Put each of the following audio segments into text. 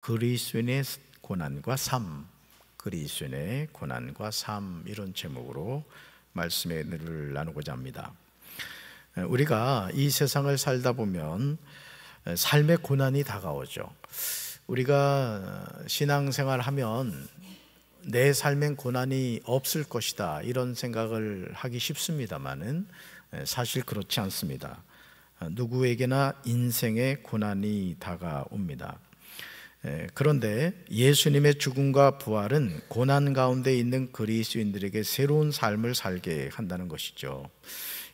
그리스도인의 고난과 삶, 그리스도인의 고난과 삶, 이런 제목으로 말씀을 나누고자 합니다. 우리가 이 세상을 살다 보면 삶의 고난이 다가오죠. 우리가 신앙생활 하면 내 삶엔 고난이 없을 것이다, 이런 생각을 하기 쉽습니다만은 사실 그렇지 않습니다. 누구에게나 인생의 고난이 다가옵니다. 그런데 예수님의 죽음과 부활은 고난 가운데 있는 그리스도인들에게 새로운 삶을 살게 한다는 것이죠.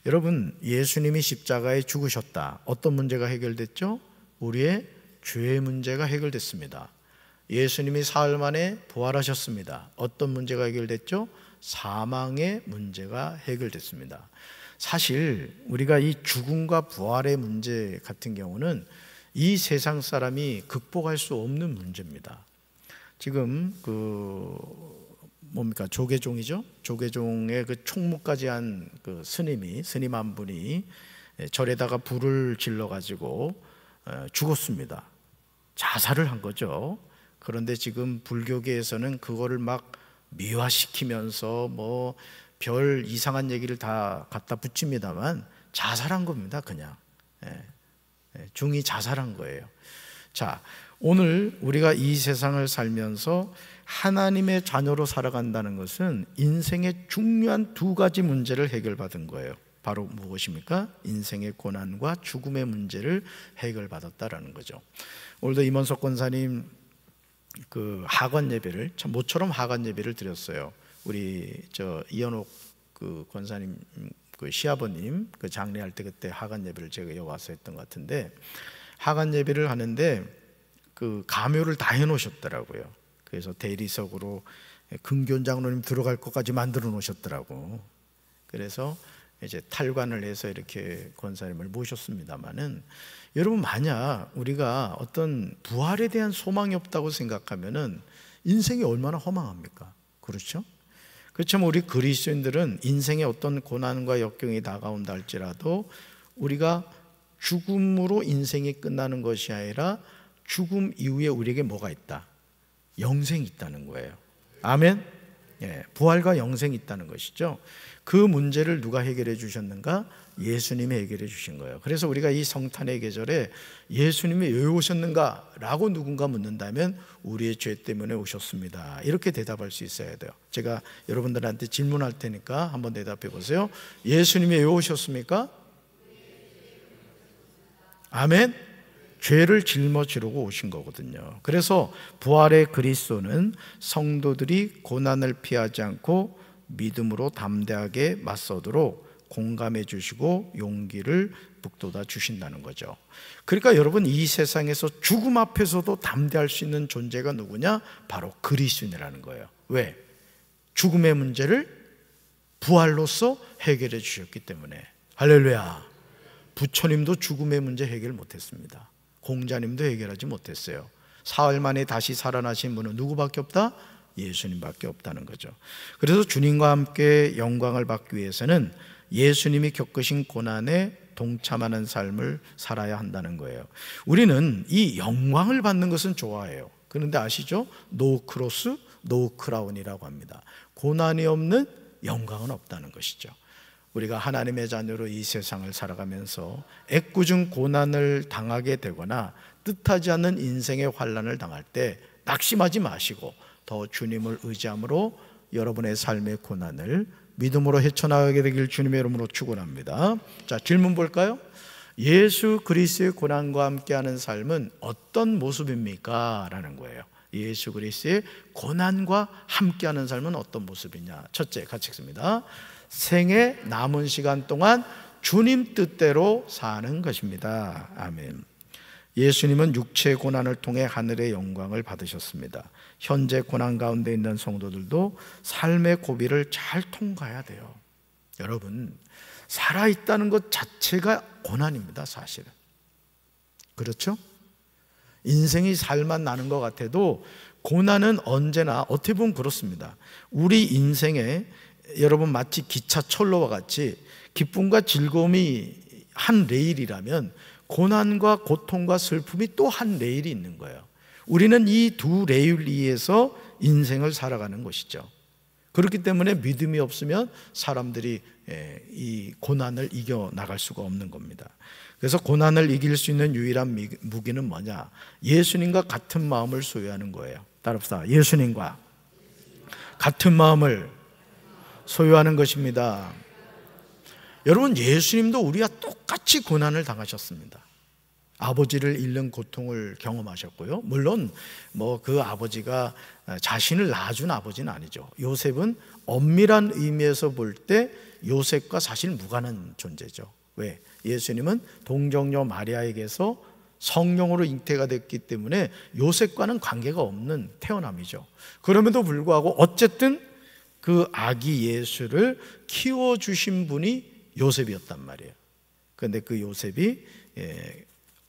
여러분, 예수님이 십자가에 죽으셨다. 어떤 문제가 해결됐죠? 우리의 죄의 문제가 해결됐습니다. 예수님이 사흘 만에 부활하셨습니다. 어떤 문제가 해결됐죠? 사망의 문제가 해결됐습니다. 사실 우리가 이 죽음과 부활의 문제 같은 경우는 이 세상 사람이 극복할 수 없는 문제입니다. 지금 조계종이죠? 조계종의 그 총무까지 한 그 스님 한 분이 절에다가 불을 질러 가지고 죽었습니다. 자살을 한 거죠. 그런데 지금 불교계에서는 그거를 막 미화시키면서 별 이상한 얘기를 다 갖다 붙입니다만 자살한 겁니다. 그냥 중이 자살한 거예요. 자, 오늘 우리가 이 세상을 살면서 하나님의 자녀로 살아간다는 것은 인생의 중요한 두 가지 문제를 해결받은 거예요. 바로 무엇입니까? 인생의 고난과 죽음의 문제를 해결받았다라는 거죠. 오늘도 임원석 권사님 그 하관 예배를, 참 모처럼 하관 예배를 드렸어요. 우리 이현옥 그 권사님 그 시아버님 그 장례할 때 그때 하관 예배를 제가 여기 와서 했던 것 같은데, 하관 예배를 하는데 그 가묘를 다 해놓으셨더라고요. 그래서 대리석으로 금교원 장로님 들어갈 것까지 만들어 놓으셨더라고. 그래서 이제 탈관을 해서 이렇게 권사님을 모셨습니다만은, 여러분, 만약 우리가 어떤 부활에 대한 소망이 없다고 생각하면은 인생이 얼마나 허망합니까? 그렇죠? 그렇지만 우리 그리스도인들은 인생의 어떤 고난과 역경이 다가온다 할지라도 우리가 죽음으로 인생이 끝나는 것이 아니라 죽음 이후에 우리에게 뭐가 있다? 영생이 있다는 거예요. 아멘? 부활과 영생이 있다는 것이죠. 그 문제를 누가 해결해 주셨는가? 예수님이 해결해 주신 거예요. 그래서 우리가 이 성탄의 계절에 예수님이 왜 오셨는가? 라고 누군가 묻는다면 우리의 죄 때문에 오셨습니다, 이렇게 대답할 수 있어야 돼요. 제가 여러분들한테 질문할 테니까 한번 대답해 보세요. 예수님이 왜 오셨습니까? 아멘? 죄를 짊어지려고 오신 거거든요. 그래서 부활의 그리스도는 성도들이 고난을 피하지 않고 믿음으로 담대하게 맞서도록 공감해 주시고 용기를 북돋아 주신다는 거죠. 그러니까 여러분, 이 세상에서 죽음 앞에서도 담대할 수 있는 존재가 누구냐? 바로 그리스도인이라는 거예요. 왜? 죽음의 문제를 부활로서 해결해 주셨기 때문에. 할렐루야. 부처님도 죽음의 문제 해결 못했습니다. 공자님도 해결하지 못했어요. 사흘 만에 다시 살아나신 분은 누구밖에 없다? 예수님밖에 없다는 거죠. 그래서 주님과 함께 영광을 받기 위해서는 예수님이 겪으신 고난에 동참하는 삶을 살아야 한다는 거예요. 우리는 이 영광을 받는 것은 좋아해요. 그런데 아시죠? 노 크로스, 노 크라운이라고 합니다. 고난이 없는 영광은 없다는 것이죠. 우리가 하나님의 자녀로 이 세상을 살아가면서 애꿎은 고난을 당하게 되거나 뜻하지 않는 인생의 환난을 당할 때 낙심하지 마시고 더 주님을 의지함으로 여러분의 삶의 고난을 믿음으로 헤쳐나가게 되길 주님의 이름으로 축원합니다. 자, 질문 볼까요? 예수 그리스도의 고난과 함께하는 삶은 어떤 모습입니까? 라는 거예요. 예수 그리스도의 고난과 함께하는 삶은 어떤 모습이냐? 첫째, 같이 읽습니다. 생애 남은 시간 동안 주님 뜻대로 사는 것입니다. 아멘. 예수님은 육체의 고난을 통해 하늘의 영광을 받으셨습니다. 현재 고난 가운데 있는 성도들도 삶의 고비를 잘 통과해야 돼요. 여러분, 살아있다는 것 자체가 고난입니다, 사실은. 그렇죠? 인생이 살만 나는 것 같아도 고난은 언제나 어떻게 보면 그렇습니다. 우리 인생에 여러분, 마치 기차철로와 같이 기쁨과 즐거움이 한 레일이라면 고난과 고통과 슬픔이 또 한 레일이 있는 거예요. 우리는 이 두 레일리에서 인생을 살아가는 것이죠. 그렇기 때문에 믿음이 없으면 사람들이 이 고난을 이겨나갈 수가 없는 겁니다. 그래서 고난을 이길 수 있는 유일한 무기는 뭐냐? 예수님과 같은 마음을 소유하는 거예요. 따라합시다. 예수님과 같은 마음을 소유하는 것입니다. 여러분, 예수님도 우리와 똑같이 고난을 당하셨습니다. 아버지를 잃는 고통을 경험하셨고요. 물론 그 아버지가 자신을 낳아준 아버지는 아니죠. 요셉은 엄밀한 의미에서 볼 때 요셉과 사실 무관한 존재죠. 왜? 예수님은 동정녀 마리아에게서 성령으로 잉태가 됐기 때문에 요셉과는 관계가 없는 태어남이죠. 그럼에도 불구하고 어쨌든 그 아기 예수를 키워주신 분이 요셉이었단 말이에요. 그런데 그 요셉이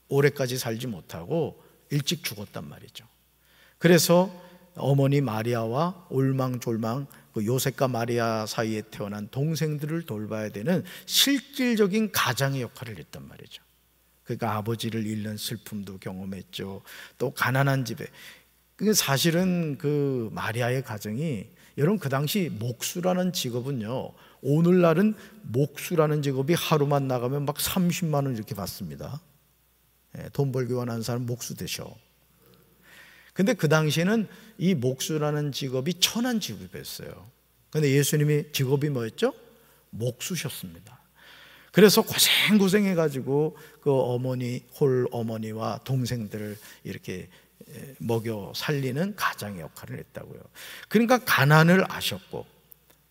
오래까지 살지 못하고 일찍 죽었단 말이죠. 그래서 어머니 마리아와 올망졸망 그 요셉과 마리아 사이에 태어난 동생들을 돌봐야 되는 실질적인 가장의 역할을 했단 말이죠. 그러니까 아버지를 잃는 슬픔도 경험했죠. 또 가난한 집에, 사실은 그 마리아의 가정이, 여러분 그 당시 목수라는 직업은요, 오늘날은 목수라는 직업이 하루만 나가면 막 30만 원 이렇게 받습니다. 돈 벌기 원하는 사람 목수 되셔. 근데 그 당시에는 이 목수라는 직업이 천한 직업이었어요. 근데 예수님이 직업이 뭐였죠? 목수셨습니다. 그래서 고생해가지고 그 어머니, 홀 어머니와 동생들을 이렇게 먹여 살리는 가장의 역할을 했다고요. 그러니까 가난을 아셨고,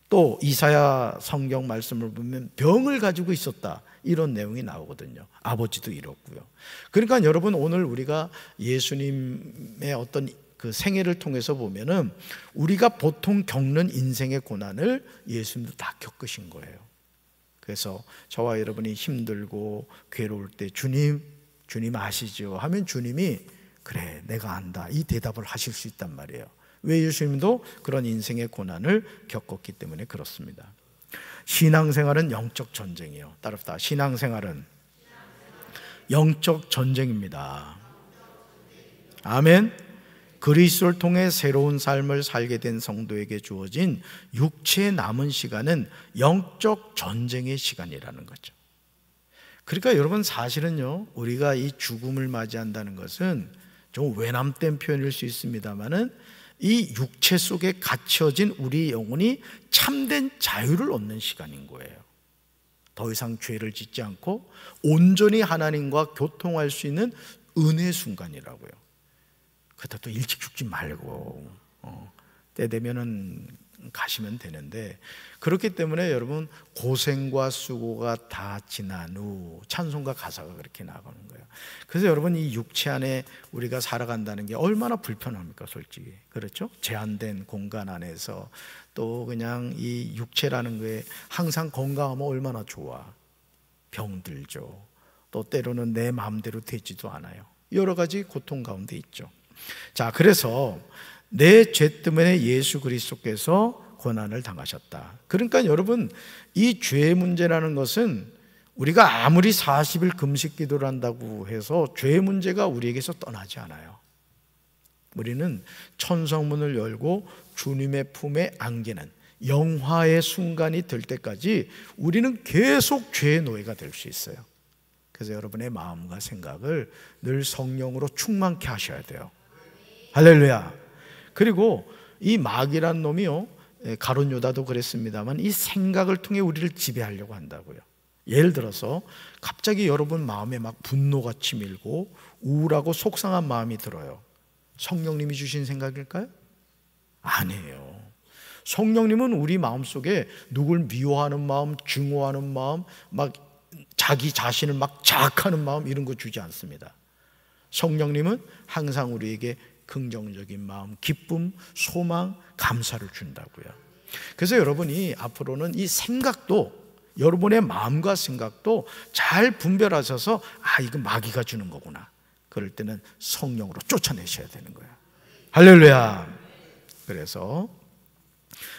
또 이사야 성경 말씀을 보면 병을 가지고 있었다, 이런 내용이 나오거든요. 아버지도 이렇고요. 그러니까 여러분, 오늘 우리가 예수님의 어떤 그 생애를 통해서 보면은 우리가 보통 겪는 인생의 고난을 예수님도 다 겪으신 거예요. 그래서 저와 여러분이 힘들고 괴로울 때 주님 아시죠? 하면 주님이 그래, 내가 안다, 이 대답을 하실 수 있단 말이에요. 왜? 예수님도 그런 인생의 고난을 겪었기 때문에 그렇습니다. 신앙생활은 영적 전쟁이에요. 따라합시다. 신앙생활은 영적 전쟁입니다. 아멘. 그리스도를 통해 새로운 삶을 살게 된 성도에게 주어진 육체의 남은 시간은 영적 전쟁의 시간이라는 거죠. 그러니까 여러분, 사실은요, 우리가 이 죽음을 맞이한다는 것은 좀 외람된 표현일 수 있습니다만은 이 육체 속에 갇혀진 우리 영혼이 참된 자유를 얻는 시간인 거예요. 더 이상 죄를 짓지 않고 온전히 하나님과 교통할 수 있는 은혜의 순간이라고요. 그렇다 또 일찍 죽지 말고 때 되면은 가시면 되는데, 그렇기 때문에 여러분, 고생과 수고가 다 지난 후 찬송가 가사가 그렇게 나가는 거예요. 그래서 여러분, 이 육체 안에 우리가 살아간다는 게 얼마나 불편합니까, 솔직히. 그렇죠? 제한된 공간 안에서 또 그냥 이 육체라는 거에 항상 건강하면 얼마나 좋아. 병들죠. 또 때로는 내 마음대로 되지도 않아요. 여러 가지 고통 가운데 있죠. 자, 그래서 내 죄 때문에 예수 그리스도께서 고난을 당하셨다. 그러니까 여러분, 이 죄의 문제라는 것은 우리가 아무리 40일 금식 기도를 한다고 해서 죄의 문제가 우리에게서 떠나지 않아요. 우리는 천성문을 열고 주님의 품에 안기는 영화의 순간이 될 때까지 우리는 계속 죄의 노예가 될 수 있어요. 그래서 여러분의 마음과 생각을 늘 성령으로 충만케 하셔야 돼요. 할렐루야. 그리고 이 마귀란 놈이요, 가룟 유다도 그랬습니다만 이 생각을 통해 우리를 지배하려고 한다고요. 예를 들어서 갑자기 여러분 마음에 막 분노가 치밀고 우울하고 속상한 마음이 들어요. 성령님이 주신 생각일까요? 아니에요. 성령님은 우리 마음속에 누굴 미워하는 마음, 증오하는 마음, 막 자기 자신을 막 자학하는 마음, 이런 거 주지 않습니다. 성령님은 항상 우리에게 긍정적인 마음, 기쁨, 소망, 감사를 준다고요. 그래서 여러분이 앞으로는 이 생각도, 여러분의 마음과 생각도 잘 분별하셔서 이거 마귀가 주는 거구나, 그럴 때는 성령으로 쫓아내셔야 되는 거예요. 할렐루야. 그래서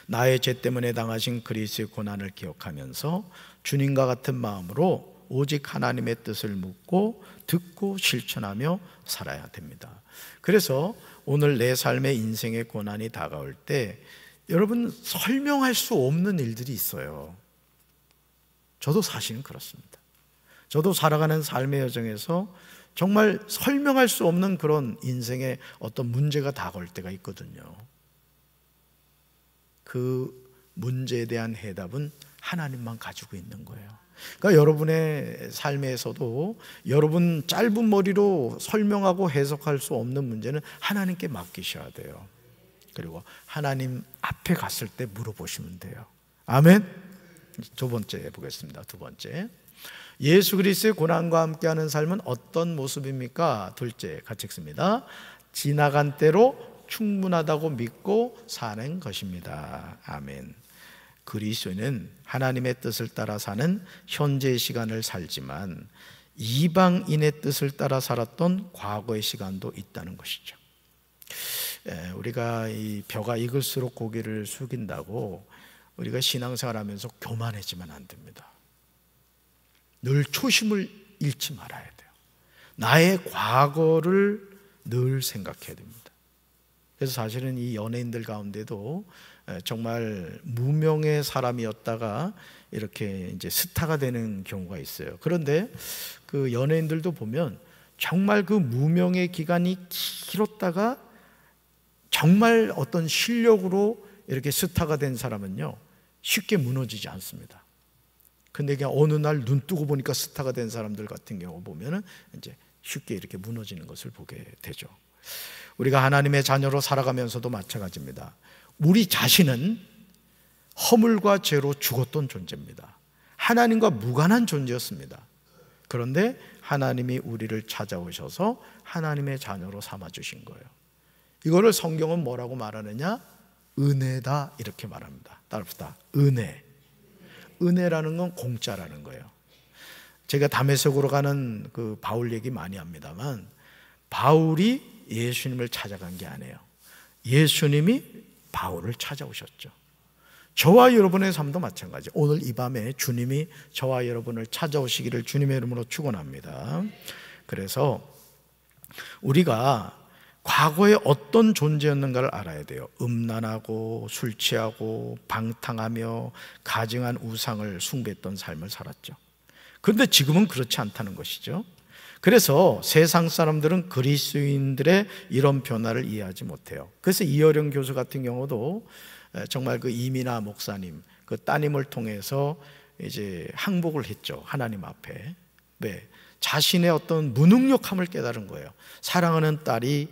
나의 죄 때문에 당하신 그리스도의 고난을 기억하면서 주님과 같은 마음으로 오직 하나님의 뜻을 묻고 듣고 실천하며 살아야 됩니다. 그래서 오늘 내 삶의 인생의 고난이 다가올 때 여러분, 설명할 수 없는 일들이 있어요. 저도 사실은 그렇습니다. 저도 살아가는 삶의 여정에서 정말 설명할 수 없는 그런 인생의 어떤 문제가 다가올 때가 있거든요. 그 문제에 대한 해답은 하나님만 가지고 있는 거예요. 그러니까 여러분의 삶에서도 여러분 짧은 머리로 설명하고 해석할 수 없는 문제는 하나님께 맡기셔야 돼요. 그리고 하나님 앞에 갔을 때 물어보시면 돼요. 아멘. 두 번째 보겠습니다. 두 번째, 예수 그리스도의 고난과 함께하는 삶은 어떤 모습입니까? 둘째, 같이 읽습니다. 지나간 때로 충분하다고 믿고 사는 것입니다. 아멘. 그리스도는 하나님의 뜻을 따라 사는 현재의 시간을 살지만 이방인의 뜻을 따라 살았던 과거의 시간도 있다는 것이죠. 우리가 이 벼가 익을수록 고개를 숙인다고 우리가 신앙생활하면서 교만해지면 안 됩니다. 늘 초심을 잃지 말아야 돼요. 나의 과거를 늘 생각해야 됩니다. 그래서 사실은 이 연예인들 가운데도 정말 무명의 사람이었다가 이렇게 이제 스타가 되는 경우가 있어요. 그런데 그 연예인들도 보면 정말 그 무명의 기간이 길었다가 정말 어떤 실력으로 이렇게 스타가 된 사람은요, 쉽게 무너지지 않습니다. 근데 그냥 어느 날 눈 뜨고 보니까 스타가 된 사람들 같은 경우 보면은 이제 쉽게 이렇게 무너지는 것을 보게 되죠. 우리가 하나님의 자녀로 살아가면서도 마찬가지입니다. 우리 자신은 허물과 죄로 죽었던 존재입니다. 하나님과 무관한 존재였습니다. 그런데 하나님이 우리를 찾아오셔서 하나님의 자녀로 삼아주신 거예요. 이거를 성경은 뭐라고 말하느냐? 은혜다, 이렇게 말합니다. 따라합시다. 은혜. 은혜라는 건 공짜라는 거예요. 제가 다메섹으로 가는 그 바울 얘기 많이 합니다만, 바울이 예수님을 찾아간 게 아니에요. 예수님이 바울을 찾아오셨죠. 저와 여러분의 삶도 마찬가지. 오늘 이 밤에 주님이 저와 여러분을 찾아오시기를 주님의 이름으로 축원합니다. 그래서 우리가 과거에 어떤 존재였는가를 알아야 돼요. 음란하고 술 취하고 방탕하며 가증한 우상을 숭배했던 삶을 살았죠. 그런데 지금은 그렇지 않다는 것이죠. 그래서 세상 사람들은 그리스도인들의 이런 변화를 이해하지 못해요. 그래서 이어령 교수 같은 경우도 정말 그 이민아 목사님, 그 따님을 통해서 이제 항복을 했죠. 하나님 앞에. 네. 자신의 어떤 무능력함을 깨달은 거예요. 사랑하는 딸이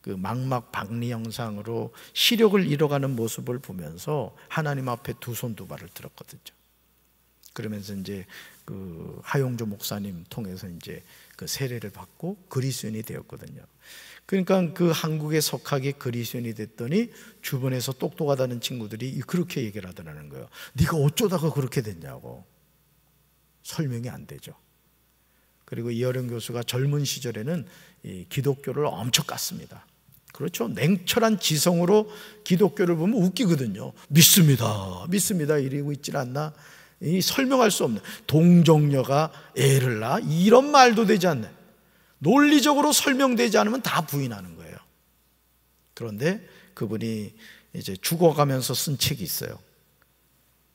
그 망막 박리 형상으로 시력을 잃어가는 모습을 보면서 하나님 앞에 두 손 두 발을 들었거든요. 그러면서 이제 그 하용조 목사님 통해서 이제 그 세례를 받고 그리스도인이 되었거든요. 그러니까 그 한국의 석학이 그리스도인이 됐더니 주변에서 똑똑하다는 친구들이 그렇게 얘기를 하더라는 거예요. 네가 어쩌다가 그렇게 됐냐고. 설명이 안 되죠. 그리고 이어령 교수가 젊은 시절에는 이 기독교를 엄청 깠습니다. 그렇죠. 냉철한 지성으로 기독교를 보면 웃기거든요. 믿습니다, 믿습니다 이러고 있질 않나? 이 설명할 수 없는, 동정녀가 애를 낳아, 이런 말도 되지 않는, 논리적으로 설명되지 않으면 다 부인하는 거예요. 그런데 그분이 이제 죽어가면서 쓴 책이 있어요.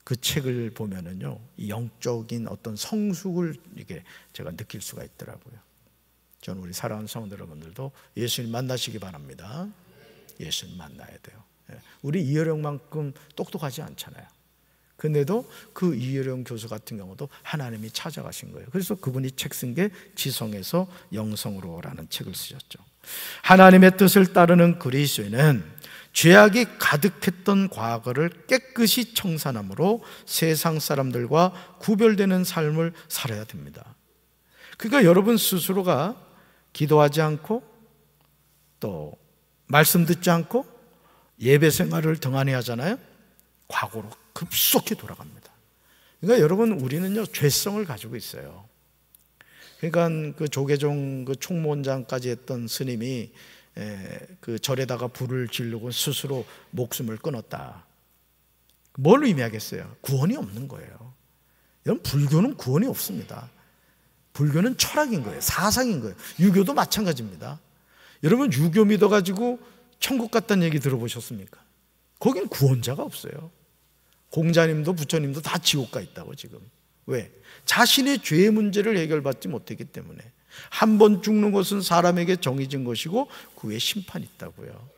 그 책을 보면은요, 이 영적인 어떤 성숙을 이게 제가 느낄 수가 있더라고요. 저는 우리 사랑하는 성도 여러분들도 예수님 만나시기 바랍니다. 예수님 만나야 돼요. 우리 이어령만큼 똑똑하지 않잖아요. 근데도 그 이어령 교수 같은 경우도 하나님이 찾아가신 거예요. 그래서 그분이 책 쓴 게 지성에서 영성으로라는 책을 쓰셨죠. 하나님의 뜻을 따르는 그리스도인은 죄악이 가득했던 과거를 깨끗이 청산함으로 세상 사람들과 구별되는 삶을 살아야 됩니다. 그러니까 여러분 스스로가 기도하지 않고 또 말씀 듣지 않고 예배 생활을 등한히 하잖아요. 과거로 급속히 돌아갑니다. 그러니까 여러분, 우리는요 죄성을 가지고 있어요. 그러니까 그 조계종 그 총무원장까지 했던 스님이 그 절에다가 불을 지르고 스스로 목숨을 끊었다. 뭘 의미하겠어요? 구원이 없는 거예요. 여러분, 불교는 구원이 없습니다. 불교는 철학인 거예요. 사상인 거예요. 유교도 마찬가지입니다. 여러분, 유교 믿어가지고 천국 갔다는 얘기 들어보셨습니까? 거긴 구원자가 없어요. 공자님도 부처님도 다 지옥 가 있다고 지금. 왜? 자신의 죄의 문제를 해결받지 못했기 때문에. 한 번 죽는 것은 사람에게 정해진 것이고 그 후에 심판이 있다고요.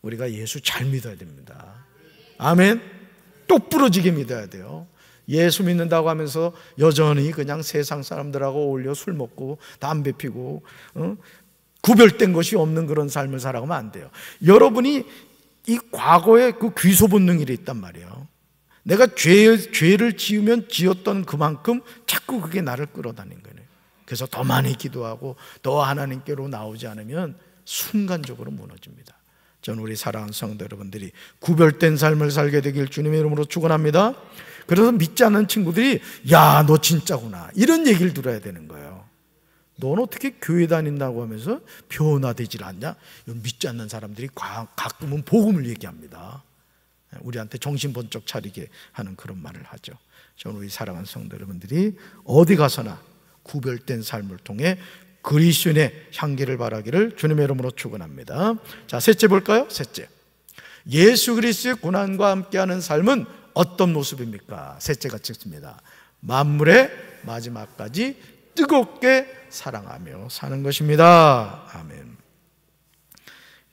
우리가 예수 잘 믿어야 됩니다. 아멘. 똑부러지게 믿어야 돼요. 예수 믿는다고 하면서 여전히 그냥 세상 사람들하고 어울려 술 먹고 담배 피고 구별된 것이 없는 그런 삶을 살아가면 안 돼요. 여러분이 이 과거에 그 귀소 본능이 있단 말이에요. 내가 죄를 지으면 지었던 그만큼 자꾸 그게 나를 끌어다닌 거예요. 그래서 더 많이 기도하고 더 하나님께로 나오지 않으면 순간적으로 무너집니다. 저는 우리 사랑하는 성도 여러분들이 구별된 삶을 살게 되길 주님의 이름으로 축원합니다. 그래서 믿지 않는 친구들이 야, 너 진짜구나 이런 얘기를 들어야 되는 거예요. 넌 어떻게 교회 다닌다고 하면서 변화되질 않냐? 이건 믿지 않는 사람들이 가끔은 복음을 얘기합니다. 우리한테 정신 번쩍 차리게 하는 그런 말을 하죠. 저는 우리 사랑하는 성도 여러분들이 어디 가서나 구별된 삶을 통해 그리스도인의 향기를 바라기를 주님의 이름으로 축원합니다. 자, 셋째 볼까요? 셋째, 예수 그리스도의 고난과 함께하는 삶은 어떤 모습입니까? 셋째가 찍습니다. 만물의 마지막까지 뜨겁게 사랑하며 사는 것입니다. 아멘.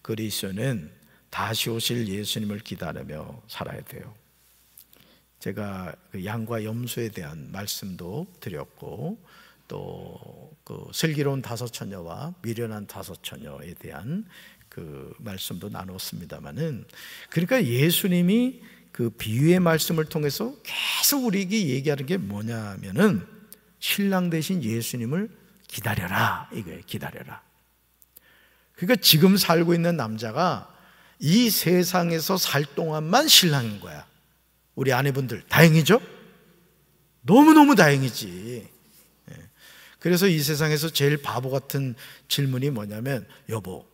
그리스도는 다시 오실 예수님을 기다리며 살아야 돼요. 제가 그 양과 염소에 대한 말씀도 드렸고 또 그 슬기로운 다섯 처녀와 미련한 다섯 처녀에 대한 그 말씀도 나눴습니다만은, 그러니까 예수님이 그 비유의 말씀을 통해서 계속 우리에게 얘기하는 게 뭐냐면은 신랑 되신 예수님을 기다려라 이거예요. 기다려라. 그러니까 지금 살고 있는 남자가 이 세상에서 살 동안만 신랑인 거야. 우리 아내분들 다행이죠? 너무너무 다행이지. 그래서 이 세상에서 제일 바보 같은 질문이 뭐냐면, 여보,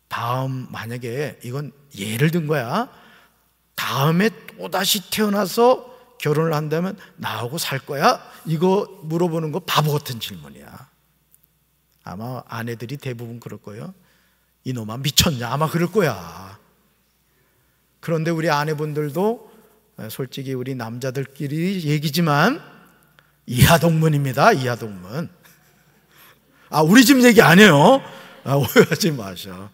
다음 만약에 이건 예를 든 거야, 다음에 또다시 태어나서 결혼을 한다면 나하고 살 거야? 이거 물어보는 거 바보 같은 질문이야. 아마 아내들이 대부분 그럴 거예요. 이놈아 미쳤냐? 아마 그럴 거야. 그런데 우리 아내분들도 솔직히 우리 남자들끼리 얘기지만 이하동문입니다. 이하동문. 우리 집 얘기 아니에요. 오해하지 마셔.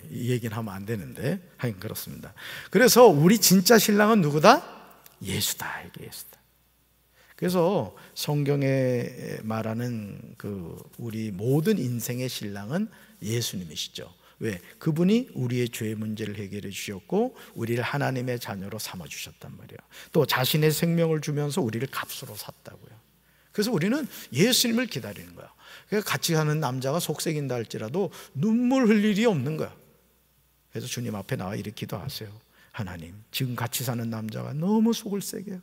이 얘기는 하면 안 되는데 하긴 그렇습니다. 그래서 우리 진짜 신랑은 누구다? 예수다. 이게 예수다. 그래서 성경에 말하는 그 우리 모든 인생의 신랑은 예수님이시죠. 왜? 그분이 우리의 죄의 문제를 해결해 주셨고 우리를 하나님의 자녀로 삼아 주셨단 말이에요. 또 자신의 생명을 주면서 우리를 값으로 샀다고요. 그래서 우리는 예수님을 기다리는 거야. 그러니까 같이 가는 남자가 속색인다 할지라도 눈물 흘릴 일이 없는 거야. 그래서 주님 앞에 나와 이렇게 기도하세요. 하나님, 지금 같이 사는 남자가 너무 속을 새겨요.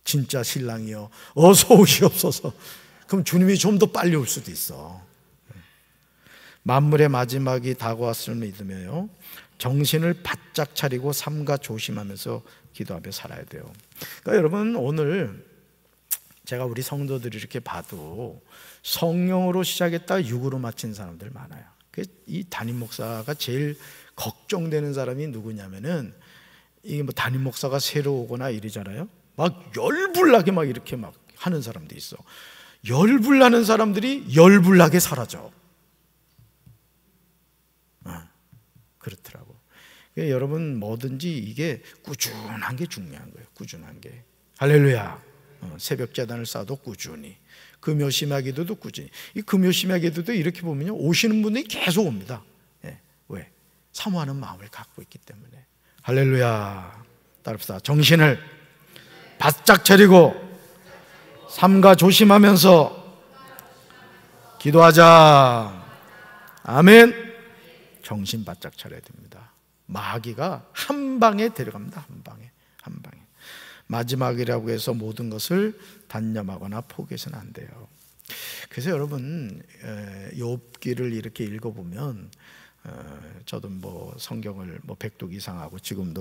진짜 신랑이요, 어서 오시옵소서. 그럼 주님이 좀 더 빨리 올 수도 있어. 만물의 마지막이 다가왔을 믿으며요, 정신을 바짝 차리고 삼가 조심하면서 기도하며 살아야 돼요. 그러니까 여러분, 오늘 제가 우리 성도들이 이렇게 봐도 성령으로 시작했다 육으로 마친 사람들 많아요. 이 담임 목사가 제일 걱정되는 사람이 누구냐면은, 이게 뭐 담임 목사가 새로 오거나 이러잖아요. 막 열불나게 막 이렇게 막 하는 사람도 있어. 열불나는 사람들이 열불나게 사라져. 그렇더라고. 그러니까 여러분, 뭐든지 이게 꾸준한 게 중요한 거예요. 꾸준한 게. 할렐루야. 새벽 제단을 쌓아도 꾸준히, 금요 심야 기도도 꾸준히. 이 금요 심야 기도도 이렇게 보면요, 오시는 분들이 계속 옵니다. 왜? 사모하는 마음을 갖고 있기 때문에. 할렐루야. 따릅시다. 정신을 바짝 차리고 삼가 조심하면서 기도하자. 아멘. 정신 바짝 차려야 됩니다. 마귀가 한 방에 데려갑니다. 한 방에. 마지막이라고 해서 모든 것을 단념하거나 포기해서는 안 돼요. 그래서 여러분, 욥기를 이렇게 읽어보면 저도 뭐 성경을 뭐 100독 이상하고 지금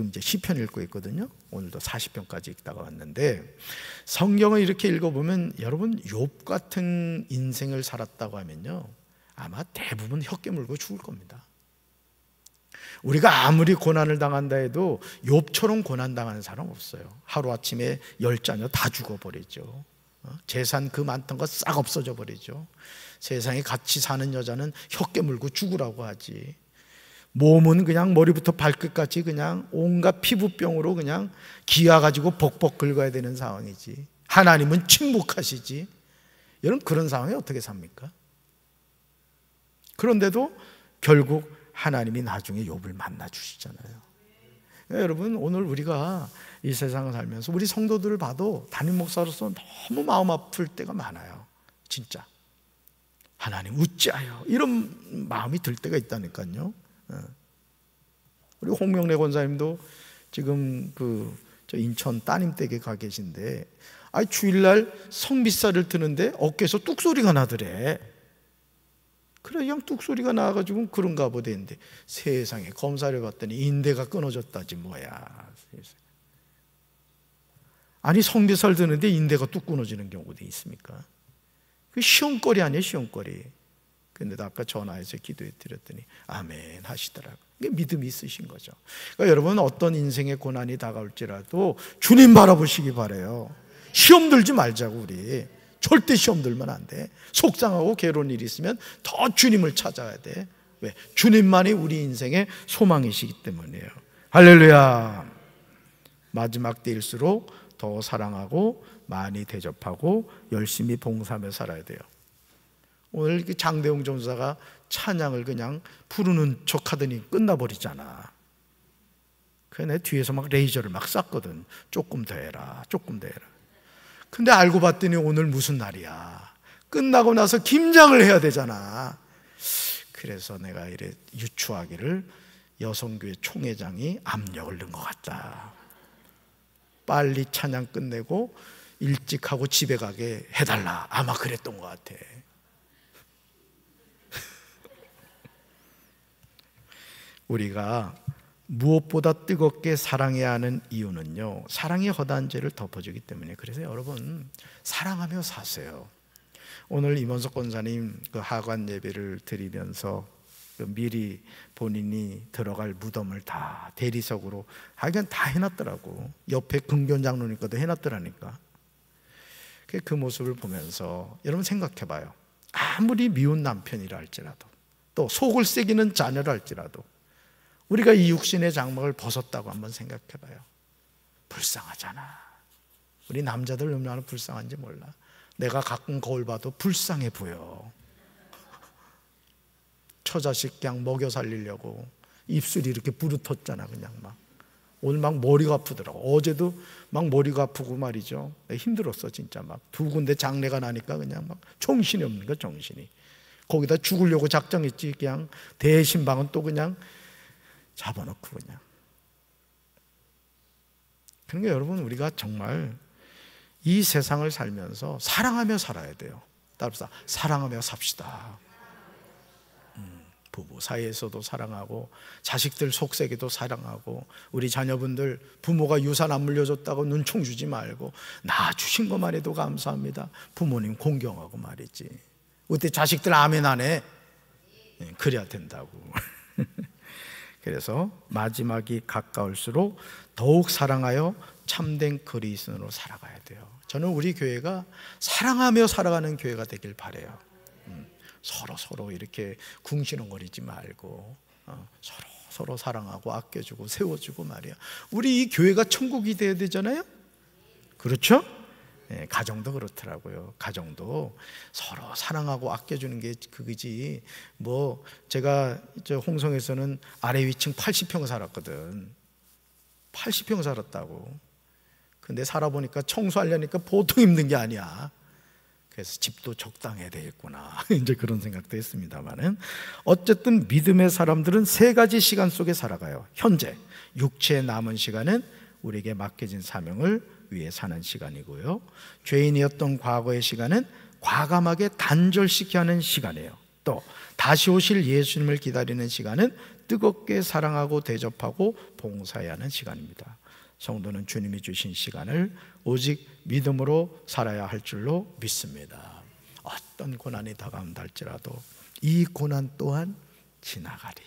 이제 시편 읽고 있거든요. 오늘도 40편까지 읽다가 왔는데, 성경을 이렇게 읽어보면 여러분 욥 같은 인생을 살았다고 하면요, 아마 대부분 혀깨 물고 죽을 겁니다. 우리가 아무리 고난을 당한다 해도 욥처럼 고난 당하는 사람 없어요. 하루아침에 10자녀 다 죽어버리죠. 재산 그 많던 거 싹 없어져 버리죠. 세상에 같이 사는 여자는 혀깨 물고 죽으라고 하지. 몸은 그냥 머리부터 발끝까지 그냥 온갖 피부병으로 그냥 기아 가지고 벅벅 긁어야 되는 상황이지. 하나님은 침묵하시지. 여러분 그런 상황에 어떻게 삽니까? 그런데도 결국 하나님이 나중에 욥을 만나 주시잖아요. 여러분 오늘 우리가 이 세상을 살면서 우리 성도들을 봐도 담임 목사로서 너무 마음 아플 때가 많아요. 진짜 하나님 어찌하여 이런 마음이 들 때가 있다니까요. 우리 홍명래 권사님도 지금 저 인천 따님 댁에 가 계신데, 주일날 성미사를 드는데 어깨에서 뚝소리가 나더래. 그래 그냥 뚝소리가 나가지고 그런가 보다 했는데, 세상에 검사를 봤더니 인대가 끊어졌다지 뭐야. 아니 성미사를 드는데 인대가 뚝 끊어지는 경우도 있습니까? 그 시험거리 아니에요, 시험거리. 근데 아까 전화해서 기도해 드렸더니 아멘 하시더라고요. 이게 믿음이 있으신 거죠. 그러니까 여러분 어떤 인생의 고난이 다가올지라도 주님 바라보시기 바라요. 시험 들지 말자고. 우리 절대 시험 들면 안 돼. 속상하고 괴로운 일이 있으면 더 주님을 찾아야 돼. 왜? 주님만이 우리 인생의 소망이시기 때문이에요. 할렐루야. 마지막 때일수록 더 사랑하고 많이 대접하고 열심히 봉사하며 살아야 돼요. 오늘 장대용 전사가 찬양을 그냥 부르는 척 하더니 끝나버리잖아. 그래 내 뒤에서 막 레이저를 막 쐈거든. 조금 더 해라, 조금 더 해라. 근데 알고 봤더니 오늘 무슨 날이야. 끝나고 나서 김장을 해야 되잖아. 그래서 내가 이래 유추하기를 여성교회 총회장이 압력을 넣은 것 같다. 빨리 찬양 끝내고 일찍 하고 집에 가게 해달라. 아마 그랬던 것 같아. 우리가 무엇보다 뜨겁게 사랑해야 하는 이유는요, 사랑이 허다한 죄를 덮어주기 때문에. 그래서 여러분 사랑하며 사세요. 오늘 임원석 권사님 그 하관 예배를 드리면서 미리 본인이 들어갈 무덤을 다 대리석으로 하여간 다 해놨더라고. 옆에 금견 장로니까도 해놨더라니까. 그 모습을 보면서 여러분 생각해봐요. 아무리 미운 남편이라 할지라도, 또 속을 새기는 자녀라 할지라도 우리가 이 육신의 장막을 벗었다고 한번 생각해봐요. 불쌍하잖아. 우리 남자들 얼마나 불쌍한지 몰라. 내가 가끔 거울 봐도 불쌍해 보여. 처자식 그냥 먹여 살리려고 입술이 이렇게 부르텄잖아. 그냥 막 오늘 막 머리가 아프더라고. 어제도 막 머리가 아프고 말이죠. 힘들었어 진짜. 막 두 군데 장례가 나니까 그냥 막 정신이 없는 거야, 정신이. 거기다 죽으려고 작정했지. 그냥 대신방은 또 그냥 잡아놓고 그냥. 그러니까 여러분 우리가 정말 이 세상을 살면서 사랑하며 살아야 돼요. 따라서 사랑하며 삽시다. 부부 사이에서도 사랑하고, 자식들 속세기도 사랑하고, 우리 자녀분들 부모가 유산 안 물려줬다고 눈총 주지 말고 나 주신 것만 해도 감사합니다. 부모님 공경하고 말이지. 그때 자식들 아멘 안 해? 그래야 된다고. 그래서 마지막이 가까울수록 더욱 사랑하여 참된 그리스도인으로 살아가야 돼요. 저는 우리 교회가 사랑하며 살아가는 교회가 되길 바라요. 서로 이렇게 궁시렁거리지 말고 서로 사랑하고 아껴주고 세워주고 말이야. 우리 이 교회가 천국이 돼야 되잖아요. 그렇죠? 네, 가정도 그렇더라고요. 가정도 서로 사랑하고 아껴주는 게 그거지. 뭐 제가 저 홍성에서는 아래 위층 80평 살았거든. 80평 살았다고. 근데 살아보니까 청소하려니까 보통 힘든 게 아니야. 그래서 집도 적당해야 되겠구나. 이제 그런 생각도 했습니다만은, 어쨌든 믿음의 사람들은 세 가지 시간 속에 살아가요. 현재 육체의 남은 시간은 우리에게 맡겨진 사명을 위해 사는 시간이고요, 죄인이었던 과거의 시간은 과감하게 단절시켜야 하는 시간이에요. 또 다시 오실 예수님을 기다리는 시간은 뜨겁게 사랑하고 대접하고 봉사해야 하는 시간입니다. 성도는 주님이 주신 시간을 오직 믿음으로 살아야 할 줄로 믿습니다. 어떤 고난이 다가온다 할지라도 이 고난 또한 지나가리.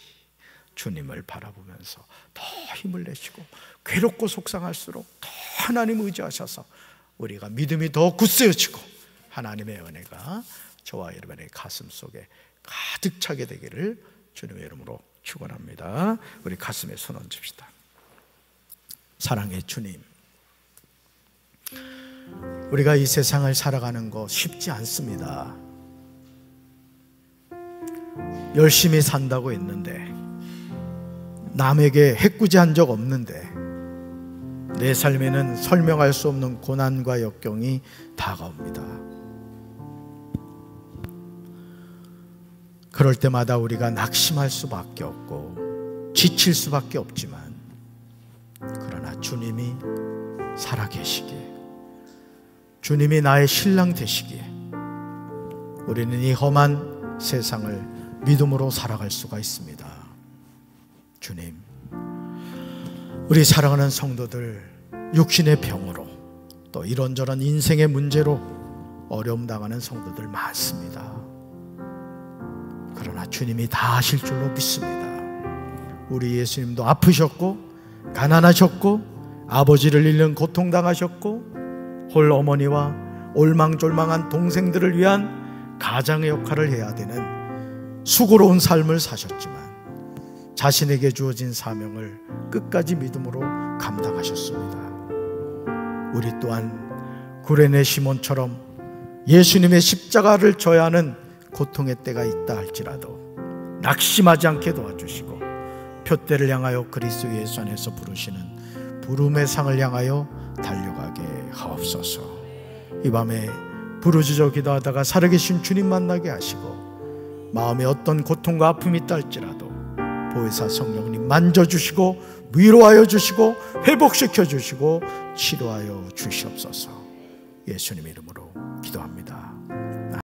주님을 바라보면서 더 힘을 내시고, 괴롭고 속상할수록 더 하나님 의지하셔서 우리가 믿음이 더 굳세어지고 하나님의 은혜가 저와 여러분의 가슴 속에 가득 차게 되기를 주님의 이름으로 축원합니다. 우리 가슴에 손 얹읍시다. 사랑의 주님, 우리가 이 세상을 살아가는 거 쉽지 않습니다. 열심히 산다고 했는데, 남에게 해꾸지한 적 없는데, 내 삶에는 설명할 수 없는 고난과 역경이 다가옵니다. 그럴 때마다 우리가 낙심할 수밖에 없고 지칠 수밖에 없지만, 그러나 주님이 살아계시기에, 주님이 나의 신랑 되시기에 우리는 이 험한 세상을 믿음으로 살아갈 수가 있습니다. 주님, 우리 사랑하는 성도들 육신의 병으로 또 이런저런 인생의 문제로 어려움 당하는 성도들 많습니다. 그러나 주님이 다 하실 줄로 믿습니다. 우리 예수님도 아프셨고 가난하셨고 아버지를 잃는 고통당하셨고 홀 어머니와 올망졸망한 동생들을 위한 가장의 역할을 해야 되는 수고로운 삶을 사셨지만 자신에게 주어진 사명을 끝까지 믿음으로 감당하셨습니다. 우리 또한 구레네 시몬처럼 예수님의 십자가를 져야 하는 고통의 때가 있다 할지라도 낙심하지 않게 도와주시고, 표대를 향하여 그리스도 예수 안에서 부르시는 부름의 상을 향하여 달려가게 하옵소서. 이 밤에 부르짖어 기도하다가 살아계신 주님 만나게 하시고, 마음에 어떤 고통과 아픔이 있다 할지라도 보혜사 성령님 만져주시고 위로하여 주시고 회복시켜 주시고 치료하여 주시옵소서. 예수님 이름으로 기도합니다.